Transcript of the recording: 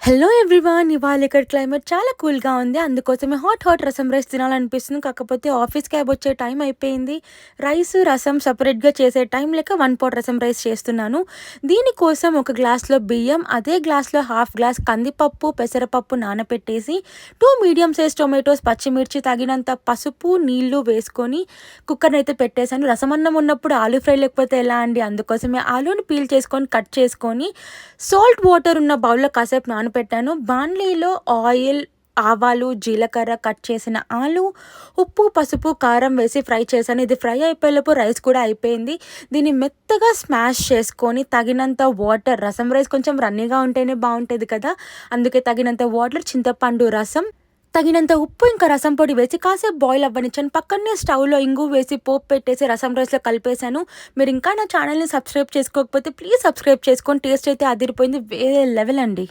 Hello everyone! ఇవాళ ఇక్కడ climate చాలా కూల్‌గా ఉంది. అందుకోసమే హాట్ రసం రైస్ తినాలనిపిస్తుంది. కాకపోతే ఆఫీస్ క్యాబ్ వచ్చే టైం అయిపోయింది. రసం సెపరేట్‌గా చేసే టైం లేక వన్ పాట్ రసం రైస్ చేస్తున్నాను. దీనికోసం ఒక గ్లాస్‌లో బియ్యం, అదే గ్లాస్‌లో హాఫ్ గ్లాస్ కందిపప్పు, పెసరపప్పు నానపెట్టేసి 2 మీడియం సైజ్ టొమాటోస్, పచ్చిమిర్చి, తగినంత పసుపు, నీళ్లు వేసుకొని కుక్కర్‌నైతే పెట్టేశాను. రసమన్నం ఉన్నప్పుడు ఆలు ఫ్రై లేకపోతే ఎలా అండి? అందుకోసమే ఆలూని పీల్ చేసుకొని, కట్ చేసుకొని సాల్ట్ వాటర్ ఉన్న బౌల్‌లో కాసేపు నానబెట్టాను. బాండ్లీలో ఆయిల్, ఆవాలు, జీలకర్ర, కట్ చేసిన ఆలు, ఉప్పు, పసుపు, కారం వేసి ఫ్రై చేశాను. ఇది ఫ్రై అయిపోయేలోపు రైస్ కూడా అయిపోయింది. దీన్ని మెత్తగా స్మాష్ చేసుకొని తగినంత వాటర్, రసం రైస్ కొంచెం రన్నీగా ఉంటేనే బావుంటది కదా! అందుకే తగినంత వాటర్, చింతపండు రసం, తగినంత ఉప్పు, ఇంకా రసం పొడి వేసి కాసేపు బాయిల్ అవ్వనిచ్చాను. పక్కనే స్టవ్‌లో ఇంగువ వేసి పోపు పెట్టేసి రసం రైస్‌లో కలిపేశాను. మీరు ఇంకా నా ఛానల్‌ని సబ్స్క్రైబ్ చేసుకోకపోతే ప్లీజ్ సబ్స్క్రైబ్ చేసుకోండి. టేస్ట్ అయితే అదిరిపోయింది. వేరే లెవెల్ అండి.